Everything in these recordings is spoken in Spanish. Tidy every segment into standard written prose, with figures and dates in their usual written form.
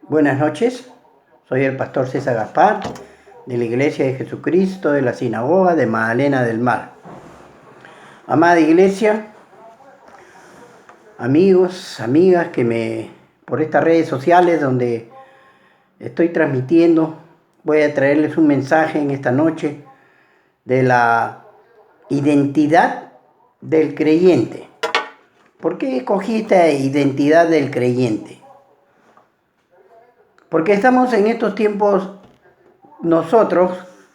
Buenas noches, soy el pastor César Gaspar de la Iglesia de Jesucristo de la Sinagoga de Magdalena del Mar. Amada Iglesia, amigos, amigas por estas redes sociales donde estoy transmitiendo, voy a traerles un mensaje en esta noche de la identidad del creyente. ¿Por qué escogí esta identidad del creyente? Porque estamos en estos tiempos, nosotros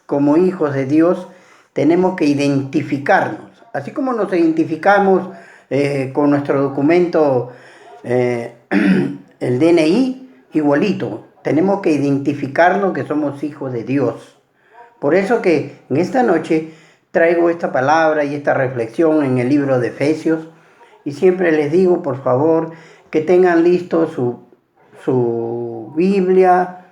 como hijos de Dios tenemos que identificarnos, así como nos identificamos con nuestro documento, el DNI, igualito, tenemos que identificarnos que somos hijos de Dios. Por eso que en esta noche traigo esta palabra y esta reflexión en el libro de Efesios, y siempre les digo, por favor, que tengan listo su Biblia,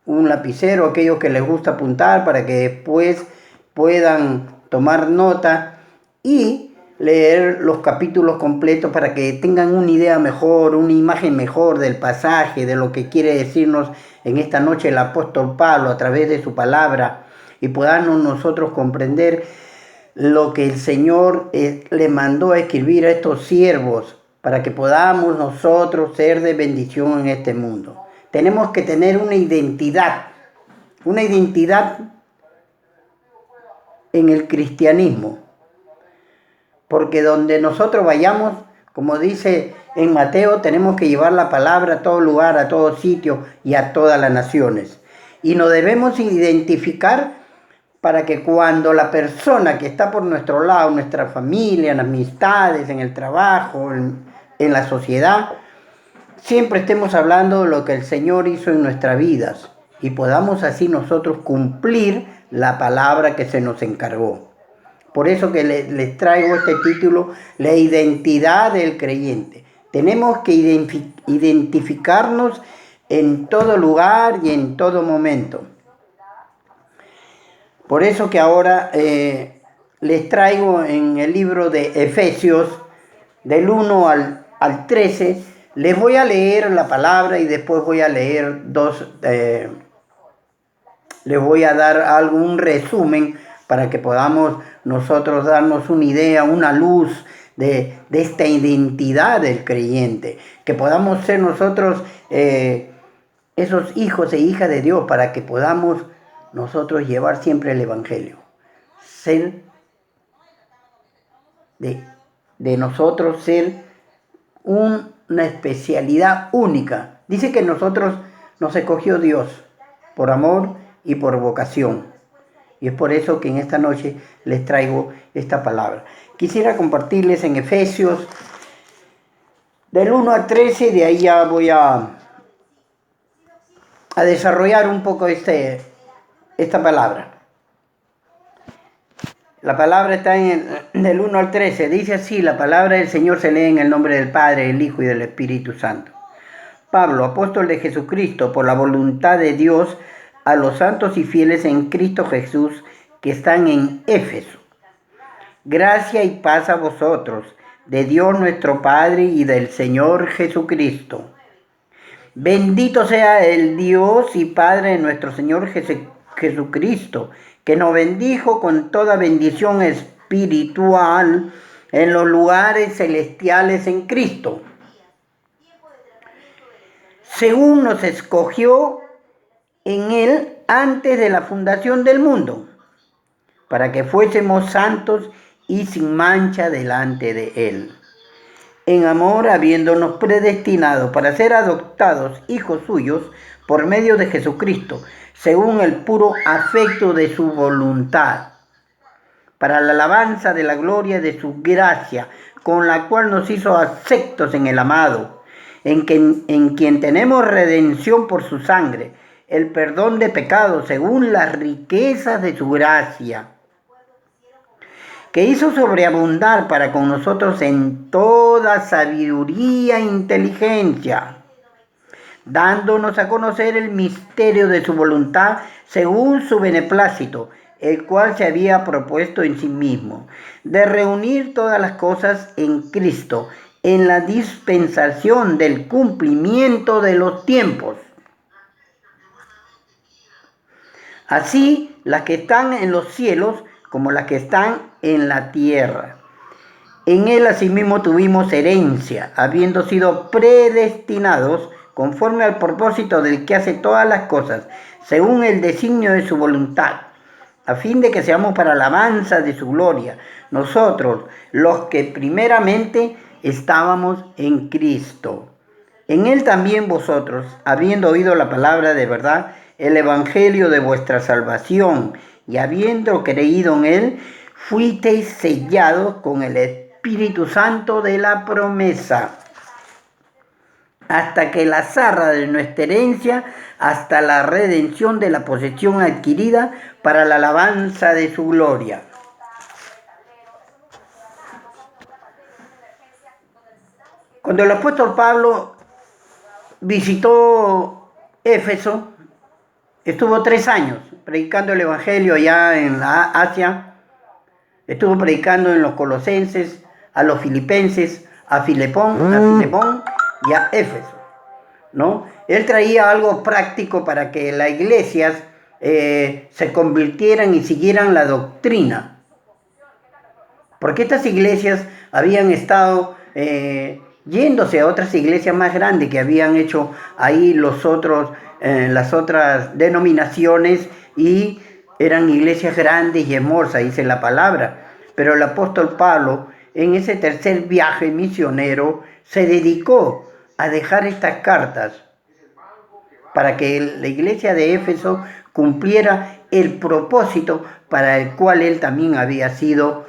un lapicero, aquellos que les gusta apuntar, para que después puedan tomar nota y leer los capítulos completos para que tengan una idea mejor, una imagen mejor del pasaje, de lo que quiere decirnos en esta noche el apóstol Pablo a través de su palabra, y podamos nosotros comprender lo que el Señor le mandó a escribir a estos siervos para que podamos nosotros ser de bendición en este mundo. Tenemos que tener una identidad en el cristianismo, porque donde nosotros vayamos, como dice en Mateo, tenemos que llevar la palabra a todo lugar, a todo sitio y a todas las naciones. Y nos debemos identificar para que cuando la persona que está por nuestro lado, nuestra familia, en amistades, en el trabajo, en la sociedad, siempre estemos hablando de lo que el Señor hizo en nuestras vidas y podamos así nosotros cumplir la palabra que se nos encargó. Por eso que les traigo este título, la identidad del creyente. Tenemos que identificarnos en todo lugar y en todo momento. Por eso que ahora les traigo en el libro de Efesios, del 1 al 13, les voy a leer la palabra y después voy a leer les voy a dar algún resumen para que podamos nosotros darnos una idea, una luz de esta identidad del creyente, que podamos ser nosotros esos hijos e hijas de Dios, para que podamos nosotros llevar siempre el Evangelio, ser de nosotros ser una especialidad única. Dice que nosotros nos escogió Dios por amor y por vocación. Y es por eso que en esta noche les traigo esta palabra. Quisiera compartirles en Efesios del 1 al 13, de ahí ya voy a desarrollar un poco esta palabra. La palabra está del 1 al 13. Dice así: la palabra del Señor se lee en el nombre del Padre, del Hijo y del Espíritu Santo. Pablo, apóstol de Jesucristo, por la voluntad de Dios, a los santos y fieles en Cristo Jesús que están en Éfeso. Gracia y paz a vosotros, de Dios nuestro Padre y del Señor Jesucristo. Bendito sea el Dios y Padre de nuestro Señor Jesucristo, que nos bendijo con toda bendición espiritual en los lugares celestiales en Cristo, según nos escogió en Él antes de la fundación del mundo, para que fuésemos santos y sin mancha delante de Él, en amor, habiéndonos predestinado para ser adoptados hijos suyos por medio de Jesucristo, según el puro afecto de su voluntad, para la alabanza de la gloria de su gracia, con la cual nos hizo aceptos en el amado, en quien tenemos redención por su sangre, el perdón de pecados según las riquezas de su gracia, que hizo sobreabundar para con nosotros en toda sabiduría e inteligencia, dándonos a conocer el misterio de su voluntad según su beneplácito, el cual se había propuesto en sí mismo, de reunir todas las cosas en Cristo, en la dispensación del cumplimiento de los tiempos, así las que están en los cielos como las que están en la tierra. En él asimismo tuvimos herencia, habiendo sido predestinados conforme al propósito del que hace todas las cosas, según el designio de su voluntad, a fin de que seamos para alabanza de su gloria, nosotros, los que primeramente estábamos en Cristo. En él también vosotros, habiendo oído la palabra de verdad, el evangelio de vuestra salvación, y habiendo creído en él, fuisteis sellados con el Espíritu Santo de la promesa, hasta que la zarra de nuestra herencia, hasta la redención de la posesión adquirida para la alabanza de su gloria. Cuando el apóstol Pablo visitó Éfeso, estuvo 3 años predicando el evangelio allá en Asia. Estuvo predicando en los Colosenses, a los Filipenses, a Filemón y a Éfeso, ¿no? Él traía algo práctico para que las iglesias se convirtieran y siguieran la doctrina. Porque estas iglesias habían estado yéndose a otras iglesias más grandes que habían hecho ahí las otras denominaciones, y eran iglesias grandes y hermosas, dice la palabra. Pero el apóstol Pablo, en ese tercer viaje misionero, se dedicó a dejar estas cartas para que la iglesia de Éfeso cumpliera el propósito para el cual él también había sido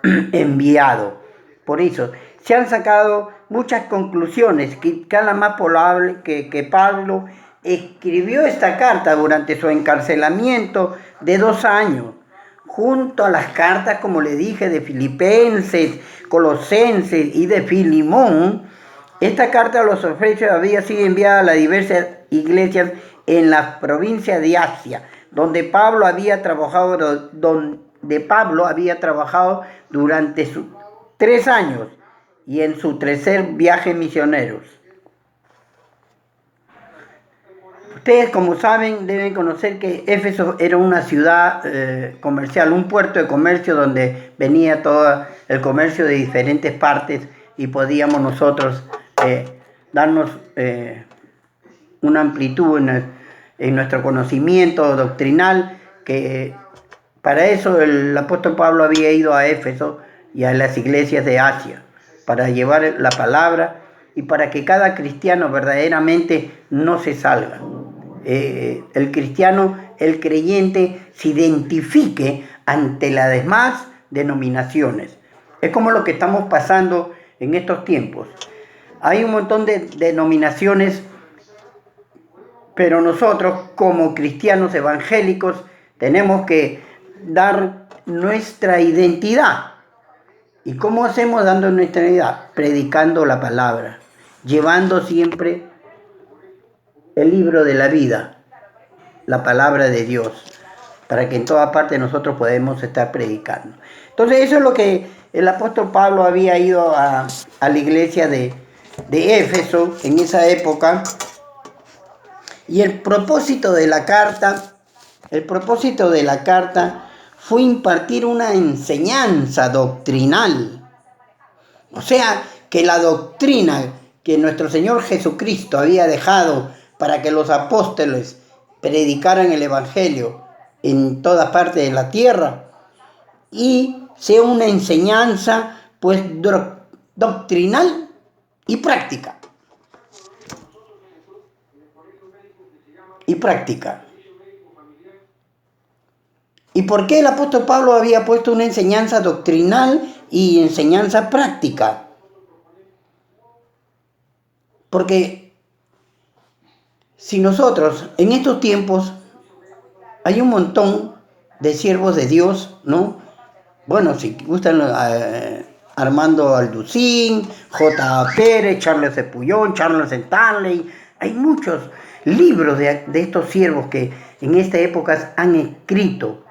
enviado. Por eso se han sacado muchas conclusiones, que la más probable que Pablo escribió esta carta durante su encarcelamiento de 2 años, junto a las cartas, como le dije, de Filipenses, Colosenses y de Filemón. Esta carta a los efesios había sido enviada a las diversas iglesias en la provincia de Asia, donde Pablo había trabajado durante sus 3 años y en su tercer viaje misionero. Ustedes, como saben, deben conocer que Éfeso era una ciudad comercial, un puerto de comercio donde venía todo el comercio de diferentes partes, y podíamos nosotros darnos una amplitud en nuestro conocimiento doctrinal, que para eso el apóstol Pablo había ido a Éfeso y a las iglesias de Asia, para llevar la palabra y para que cada cristiano verdaderamente no se salga. El cristiano, el creyente, se identifique ante las demás denominaciones. Es como lo que estamos pasando en estos tiempos. Hay un montón de denominaciones, pero nosotros como cristianos evangélicos tenemos que dar nuestra identidad. ¿Y cómo hacemos dando nuestra identidad? Predicando la palabra, llevando siempre el libro de la vida, la palabra de Dios, para que en toda parte nosotros podamos estar predicando. Entonces eso es lo que el apóstol Pablo había ido a la iglesia de Éfeso en esa época. Y el propósito de la carta fue impartir una enseñanza doctrinal. O sea, que la doctrina que nuestro Señor Jesucristo había dejado para que los apóstoles predicaran el evangelio en toda parte de la tierra, y sea una enseñanza pues doctrinal y práctica. ¿Y por qué el apóstol Pablo había puesto una enseñanza doctrinal y enseñanza práctica? Porque si nosotros en estos tiempos hay un montón de siervos de Dios, ¿no? Bueno, si gustan, Armando Alducín, J. Pérez, Charles Epullón, Charles Stanley, hay muchos libros de estos siervos que en esta época han escrito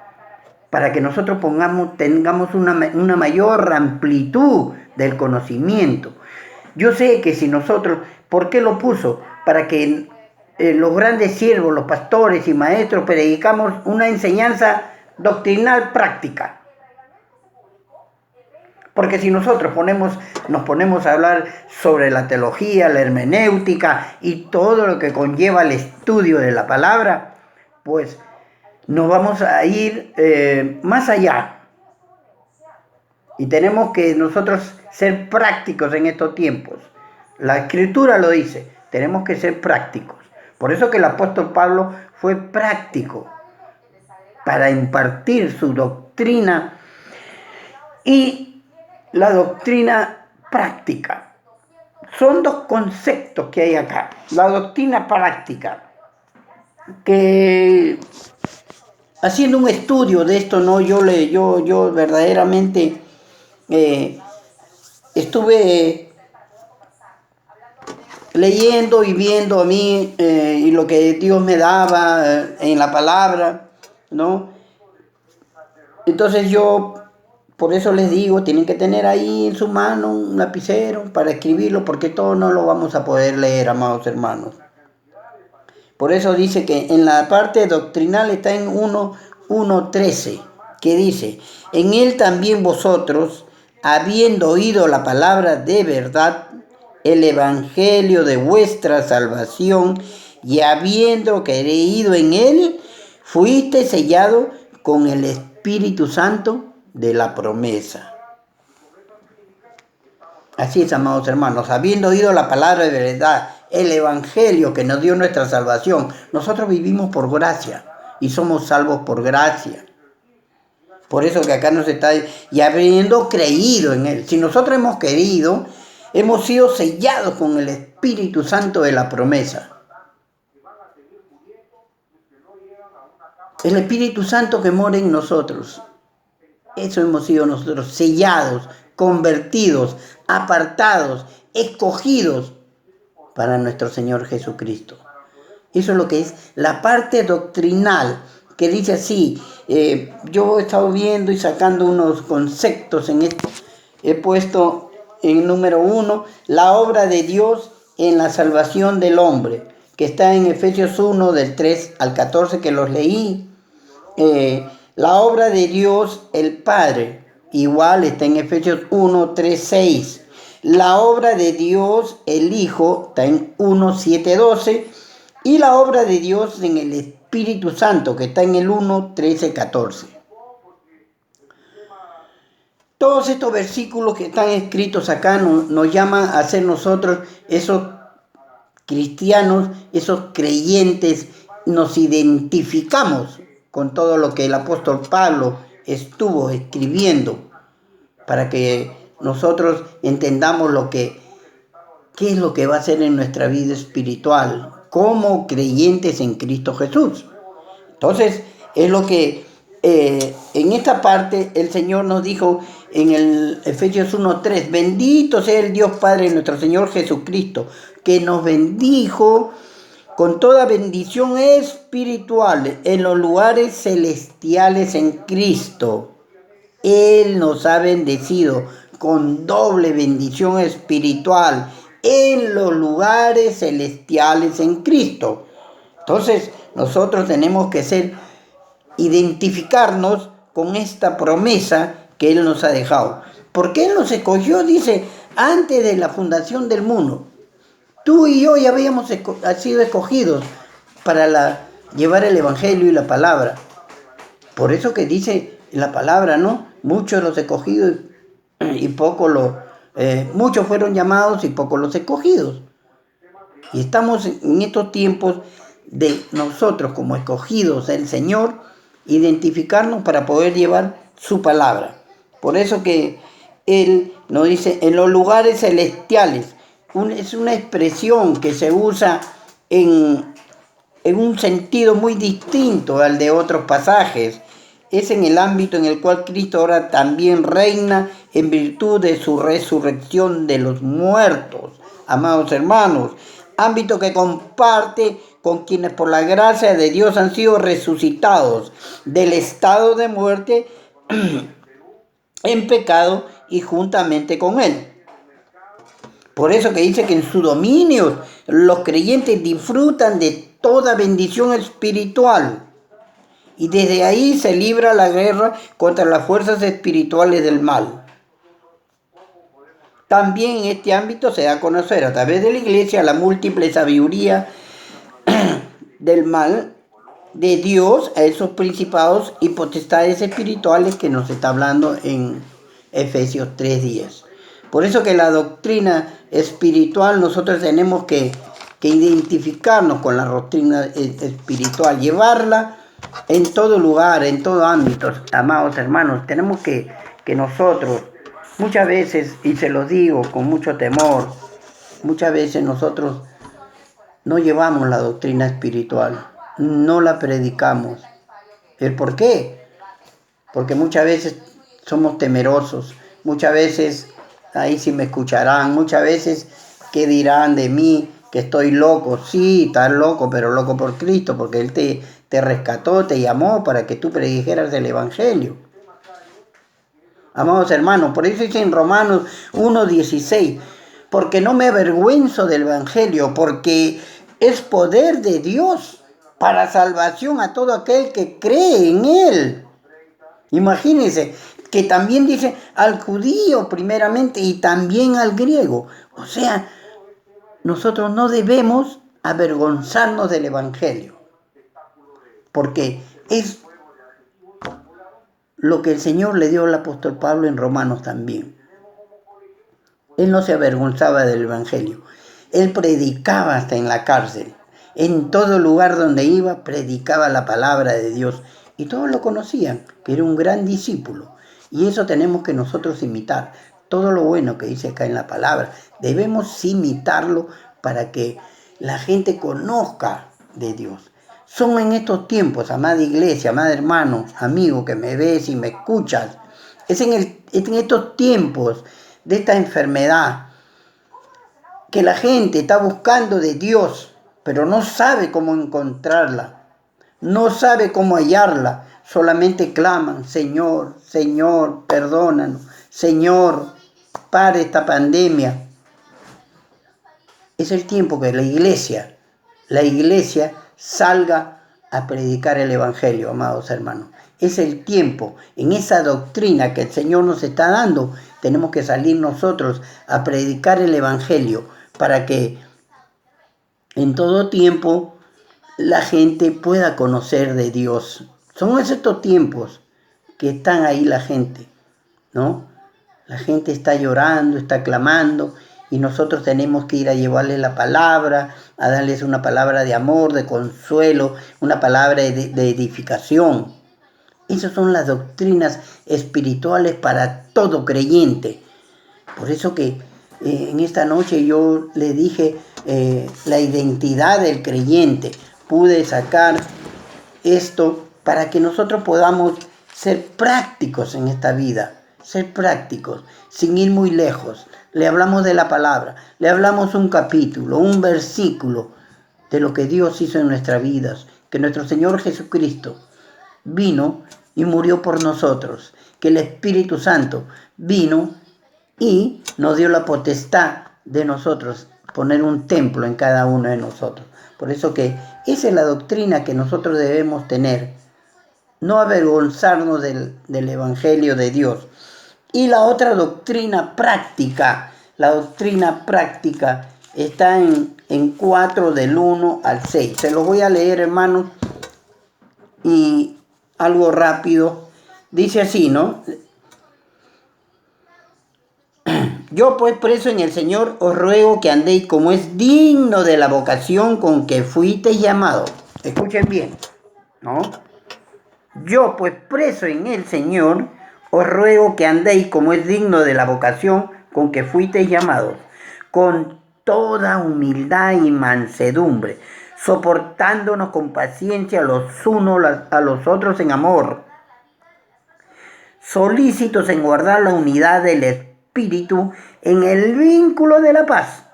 para que nosotros tengamos una mayor amplitud del conocimiento. Yo sé que si nosotros, ¿por qué lo puso? Para que los grandes siervos, los pastores y maestros, predicamos una enseñanza doctrinal práctica. Porque si nosotros nos ponemos a hablar sobre la teología, la hermenéutica y todo lo que conlleva el estudio de la palabra, pues nos vamos a ir más allá. Y tenemos que nosotros ser prácticos en estos tiempos. La Escritura lo dice, tenemos que ser prácticos. Por eso que el apóstol Pablo fue práctico para impartir su doctrina y la doctrina práctica. Son dos conceptos que hay acá. La doctrina práctica, que haciendo un estudio de esto, ¿no? Yo verdaderamente estuve leyendo y viendo a mí y lo que Dios me daba en la palabra, ¿no? Entonces yo, por eso les digo, tienen que tener ahí en su mano un lapicero para escribirlo, porque todo no lo vamos a poder leer, amados hermanos. Por eso dice que en la parte doctrinal está en 1:13, que dice, en él también vosotros, habiendo oído la palabra de verdad, el evangelio de vuestra salvación, y habiendo creído en él, fuiste sellado con el Espíritu Santo de la promesa. Así es, amados hermanos, habiendo oído la palabra de verdad, el evangelio que nos dio nuestra salvación, nosotros vivimos por gracia y somos salvos por gracia. Por eso que acá nos está, y habiendo creído en él. Si nosotros hemos creído, hemos sido sellados con el Espíritu Santo de la promesa. El Espíritu Santo que mora en nosotros. Eso hemos sido nosotros, sellados, convertidos, apartados, escogidos para nuestro Señor Jesucristo. Eso es lo que es la parte doctrinal, que dice así. Yo he estado viendo y sacando unos conceptos en esto. He puesto en número 1, la obra de Dios en la salvación del hombre, que está en Efesios 1, del 3 al 14, que los leí. La obra de Dios el Padre, igual está en Efesios 1, 3, 6. La obra de Dios el Hijo está en 1, 7, 12. Y la obra de Dios en el Espíritu Santo, que está en el 1, 13, 14. Todos estos versículos que están escritos acá nos llaman a ser nosotros esos cristianos, esos creyentes, nos identificamos con todo lo que el apóstol Pablo estuvo escribiendo, para que nosotros entendamos qué es lo que va a ser en nuestra vida espiritual, como creyentes en Cristo Jesús. Entonces, es lo que en esta parte el Señor nos dijo en el Efesios 1:3, bendito sea el Dios Padre de nuestro Señor Jesucristo, que nos bendijo con toda bendición espiritual en los lugares celestiales en Cristo. Él nos ha bendecido con doble bendición espiritual en los lugares celestiales en Cristo. Entonces, nosotros tenemos que identificarnos con esta promesa que Él nos ha dejado. Porque Él nos escogió, dice, antes de la fundación del mundo. Tú y yo ya habíamos sido escogidos para llevar el Evangelio y la palabra. Por eso que dice la palabra, ¿no? Muchos los escogidos y muchos fueron llamados y pocos los escogidos. Y estamos en estos tiempos de nosotros como escogidos del Señor, identificarnos para poder llevar su palabra. Por eso que Él nos dice, en los lugares celestiales, es una expresión que se usa en un sentido muy distinto al de otros pasajes. Es en el ámbito en el cual Cristo ahora también reina en virtud de su resurrección de los muertos, amados hermanos. Ámbito que comparte con quienes por la gracia de Dios han sido resucitados del estado de muerte en pecado y juntamente con Él. Por eso que dice que en su dominio los creyentes disfrutan de toda bendición espiritual. Y desde ahí se libra la guerra contra las fuerzas espirituales del mal. También en este ámbito se da a conocer a través de la iglesia la múltiple sabiduría del mal de Dios a esos principados y potestades espirituales que nos está hablando en Efesios 3:10. Por eso que la doctrina espiritual nosotros tenemos que identificarnos con la doctrina espiritual, llevarla en todo lugar, en todo ámbito, amados hermanos. Tenemos que nosotros, muchas veces, y se los digo con mucho temor, muchas veces nosotros no llevamos la doctrina espiritual, no la predicamos. ¿El por qué? Porque muchas veces somos temerosos, muchas veces, ahí sí me escucharán, muchas veces, ¿qué dirán de mí? Que estoy loco. Sí, estás loco, pero loco por Cristo, porque Él te rescató, te llamó para que tú predijeras el Evangelio. Amados hermanos, por eso dice en Romanos 1:16, porque no me avergüenzo del Evangelio, porque es poder de Dios para salvación a todo aquel que cree en Él. Imagínense que también dice al judío primeramente y también al griego. O sea, nosotros no debemos avergonzarnos del Evangelio, porque es lo que el Señor le dio al apóstol Pablo en Romanos también. Él no se avergonzaba del Evangelio. Él predicaba hasta en la cárcel. En todo lugar donde iba, predicaba la palabra de Dios. Y todos lo conocían, que era un gran discípulo. Y eso tenemos que nosotros imitar. Todo lo bueno que dice acá en la palabra, debemos imitarlo para que la gente conozca de Dios. Son en estos tiempos, amada iglesia, amada hermano, amigo que me ves y me escuchas, es en estos tiempos de esta enfermedad que la gente está buscando de Dios, pero no sabe cómo encontrarla, no sabe cómo hallarla, solamente claman, Señor, Señor, perdónanos, Señor, para esta pandemia. Es el tiempo que la iglesia salga a predicar el Evangelio, amados hermanos. Es el tiempo, en esa doctrina que el Señor nos está dando, tenemos que salir nosotros a predicar el Evangelio para que en todo tiempo la gente pueda conocer de Dios. Son estos tiempos que están ahí la gente, ¿no? La gente está llorando, está clamando, y nosotros tenemos que ir a llevarles la palabra, a darles una palabra de amor, de consuelo, una palabra de edificación. Esas son las doctrinas espirituales para todo creyente. Por eso que en esta noche yo le dije la identidad del creyente. Pude sacar esto para que nosotros podamos ser prácticos en esta vida, ser prácticos, sin ir muy lejos. Le hablamos de la palabra, le hablamos un capítulo, un versículo de lo que Dios hizo en nuestras vidas, que nuestro Señor Jesucristo vino y murió por nosotros, que el Espíritu Santo vino y nos dio la potestad de nosotros poner un templo en cada uno de nosotros. Por eso que esa es la doctrina que nosotros debemos tener, no avergonzarnos del Evangelio de Dios. Y la otra doctrina práctica está en 4 del 1 al 6. Se los voy a leer, hermanos, y algo rápido. Dice así, ¿no? Yo pues preso en el Señor os ruego que andéis como es digno de la vocación con que fuisteis llamados. Escuchen bien, ¿no? Yo pues preso en el Señor os ruego que andéis como es digno de la vocación con que fuisteis llamados, con toda humildad y mansedumbre, soportándonos con paciencia los unos a los otros en amor, solícitos en guardar la unidad del Espíritu en el vínculo de la paz.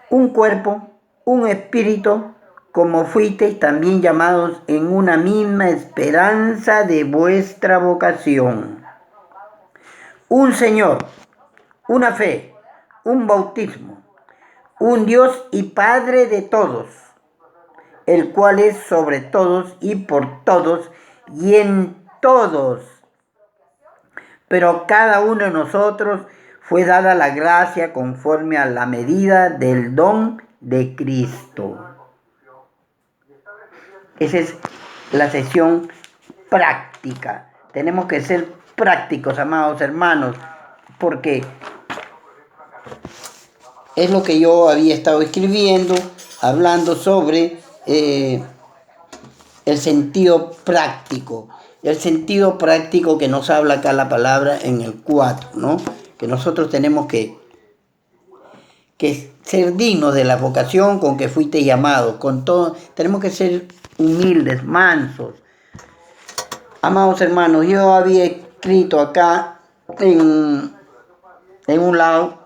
Un cuerpo, un espíritu, como fuisteis también llamados en una misma esperanza de vuestra vocación. Un Señor, una fe, un bautismo, un Dios y Padre de todos, el cual es sobre todos y por todos y en todos. Pero cada uno de nosotros fue dada la gracia conforme a la medida del don de Cristo. Esa es la sesión práctica. Tenemos que ser prácticos, amados hermanos, porque es lo que yo había estado escribiendo, hablando sobre el sentido práctico. El sentido práctico que nos habla acá la palabra en el 4, ¿no? Que nosotros tenemos que ser dignos de la vocación con que fuiste llamado. Con todo, tenemos que ser humildes, mansos. Amados hermanos, yo había escrito acá en un lado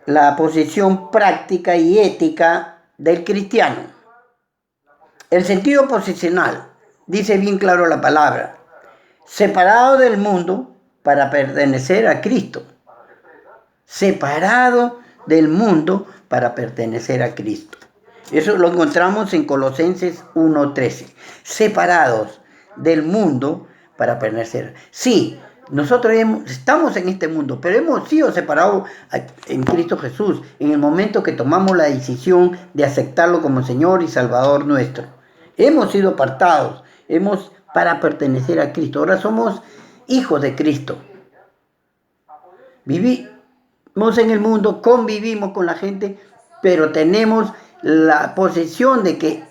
la posición práctica y ética del cristiano. El sentido posicional, dice bien claro la palabra, separado del mundo para pertenecer a Cristo. Separado del mundo para pertenecer a Cristo. Eso lo encontramos en Colosenses 1:13. Separados del mundo para pertenecer. Sí, nosotros estamos en este mundo, pero hemos sido separados en Cristo Jesús en el momento que tomamos la decisión de aceptarlo como Señor y Salvador nuestro. Hemos sido apartados, para pertenecer a Cristo. Ahora somos hijos de Cristo. Vivimos en el mundo, convivimos con la gente, pero tenemos la posesión de que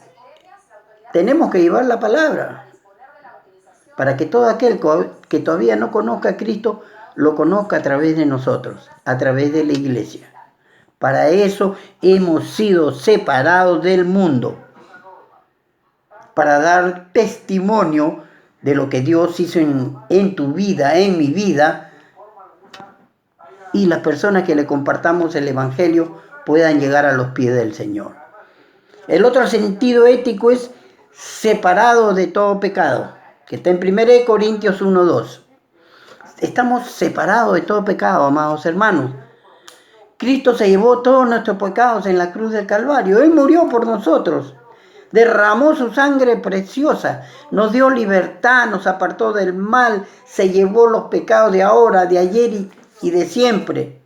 tenemos que llevar la palabra para que todo aquel que todavía no conozca a Cristo lo conozca a través de nosotros, a través de la iglesia. Para eso hemos sido separados del mundo, para dar testimonio de lo que Dios hizo en tu vida, en mi vida, y las personas que le compartamos el Evangelio puedan llegar a los pies del Señor. El otro sentido ético es separado de todo pecado, que está en 1 Corintios 1:2. Estamos separados de todo pecado, amados hermanos. Cristo se llevó todos nuestros pecados en la cruz del Calvario. Él murió por nosotros. Derramó su sangre preciosa, nos dio libertad, nos apartó del mal, se llevó los pecados de ahora, de ayer y de siempre.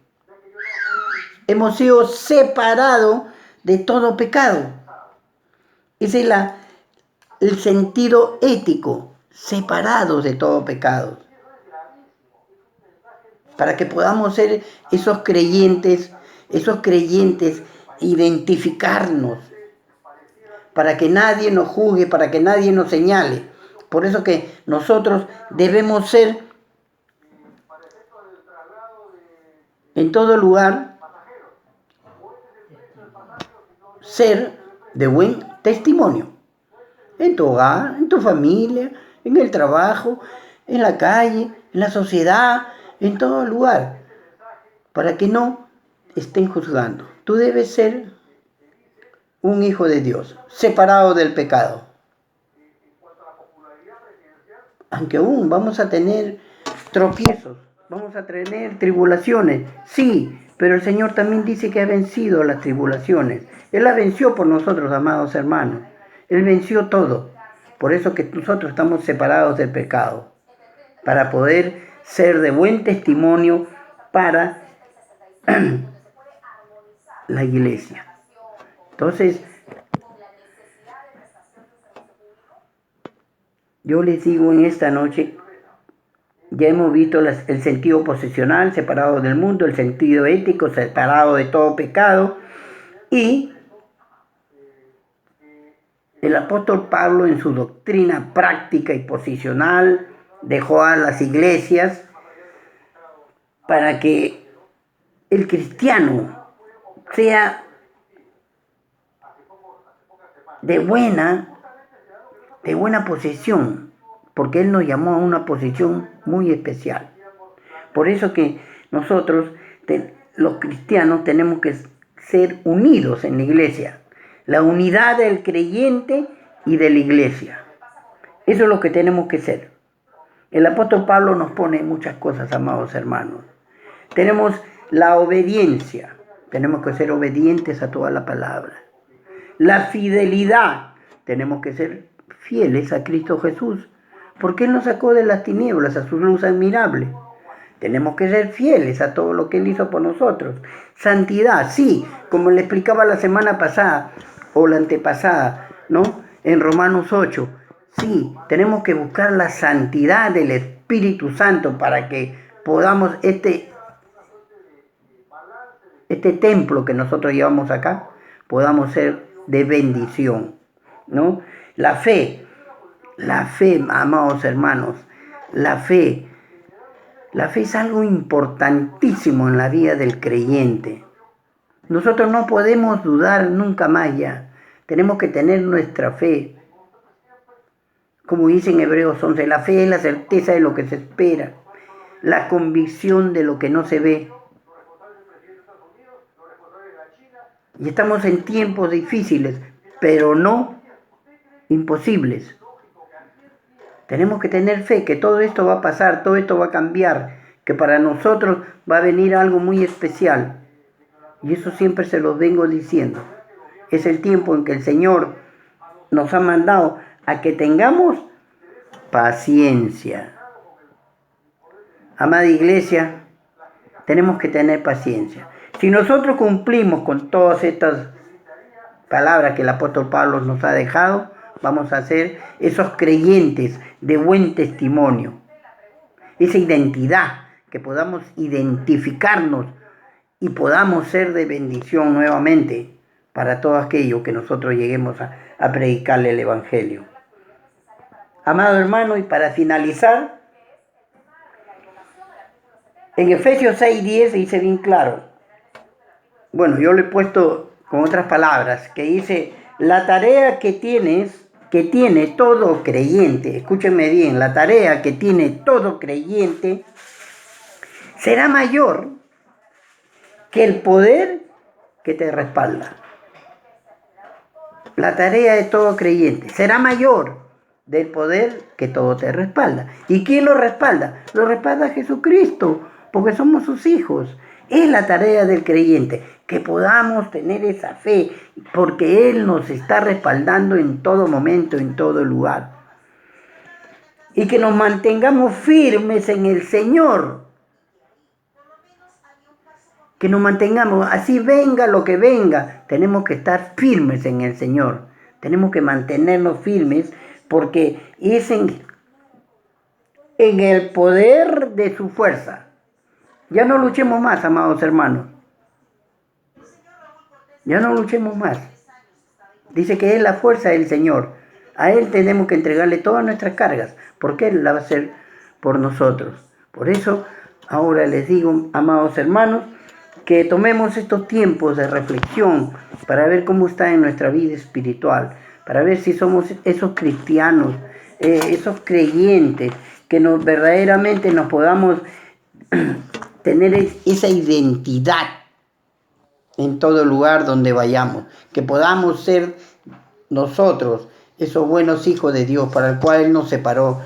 Hemos sido separados de todo pecado. Ese es el sentido ético, separados de todo pecado. Para que podamos ser esos creyentes, identificarnos, para que nadie nos juzgue, para que nadie nos señale. Por eso que nosotros debemos ser en todo lugar, ser de buen testimonio. En tu hogar, en tu familia, en el trabajo, en la calle, en la sociedad, en todo lugar, para que no estén juzgando. Tú debes ser un hijo de Dios, separado del pecado. Aunque aún vamos a tener tropiezos, vamos a tener tribulaciones, sí, pero el Señor también dice que ha vencido las tribulaciones. Él la venció por nosotros, amados hermanos. Él venció todo. Por eso que nosotros estamos separados del pecado, para poder ser de buen testimonio para la iglesia. Entonces, yo les digo en esta noche, ya hemos visto el sentido posesional, separado del mundo, el sentido ético, separado de todo pecado, y el apóstol Pablo en su doctrina práctica y posicional dejó a las iglesias para que el cristiano sea de buena posición, porque Él nos llamó a una posición muy especial. Por eso que nosotros, los cristianos, tenemos que ser unidos en la iglesia. La unidad del creyente y de la iglesia. Eso es lo que tenemos que ser. El apóstol Pablo nos pone muchas cosas, amados hermanos. Tenemos la obediencia. Tenemos que ser obedientes a toda la palabra. La fidelidad. Tenemos que ser fieles a Cristo Jesús, porque Él nos sacó de las tinieblas a su luz admirable. Tenemos que ser fieles a todo lo que Él hizo por nosotros. Santidad, sí, como le explicaba la semana pasada o la antepasada, ¿no? En Romanos 8. Sí, tenemos que buscar la santidad del Espíritu Santo para que podamos este templo que nosotros llevamos acá, podamos ser de bendición, ¿no? La fe, amados hermanos, la fe es algo importantísimo en la vida del creyente. Nosotros no podemos dudar nunca más ya. Tenemos que tener nuestra fe. Como dice en Hebreos 11, la fe es la certeza de lo que se espera, la convicción de lo que no se ve. Y estamos en tiempos difíciles, pero no imposibles. Tenemos que tener fe que todo esto va a pasar, todo esto va a cambiar, que para nosotros va a venir algo muy especial. Y eso siempre se los vengo diciendo. Es el tiempo en que el Señor nos ha mandado a que tengamos paciencia. Amada iglesia, tenemos que tener paciencia. Si nosotros cumplimos con todas estas palabras que el apóstol Pablo nos ha dejado, vamos a ser esos creyentes de buen testimonio. Esa identidad, que podamos identificarnos y podamos ser de bendición nuevamente para todo aquello que nosotros lleguemos a predicarle el Evangelio. Amado hermano, y para finalizar, en Efesios 6:10 dice bien claro, bueno, yo lo he puesto con otras palabras, que dice, la tarea que tiene todo creyente, escúchenme bien, la tarea que tiene todo creyente será mayor que el poder que te respalda. La tarea de todo creyente será mayor del poder que todo te respalda. ¿Y quién lo respalda? Lo respalda Jesucristo, porque somos sus hijos. Es la tarea del creyente, que podamos tener esa fe, porque Él nos está respaldando en todo momento, en todo lugar. Y que nos mantengamos firmes en el Señor. Que nos mantengamos, así venga lo que venga, tenemos que estar firmes en el Señor. Tenemos que mantenernos firmes porque es en el poder de su fuerza. Ya no luchemos más, amados hermanos. Ya no luchemos más. Dice que es la fuerza del Señor. A Él tenemos que entregarle todas nuestras cargas, porque Él la va a hacer por nosotros. Por eso, ahora les digo, amados hermanos, que tomemos estos tiempos de reflexión para ver cómo está en nuestra vida espiritual, para ver si somos esos cristianos, esos creyentes, que verdaderamente nos podamos tener esa identidad en todo lugar donde vayamos, que podamos ser nosotros esos buenos hijos de Dios para el cual Él nos separó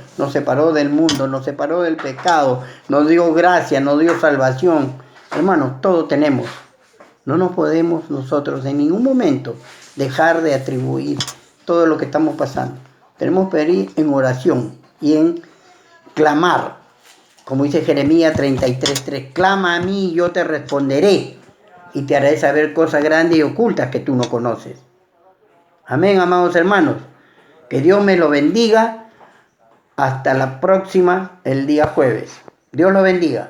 del mundo, nos separó del pecado, nos dio gracia, nos dio salvación. Hermanos, todo tenemos. No nos podemos nosotros en ningún momento dejar de atribuir todo lo que estamos pasando. Tenemos que ir en oración y en clamar. Como dice Jeremías 33:3, clama a mí y yo te responderé y te haré saber cosas grandes y ocultas que tú no conoces. Amén, amados hermanos. Que Dios me lo bendiga. Hasta la próxima, el día jueves. Dios lo bendiga.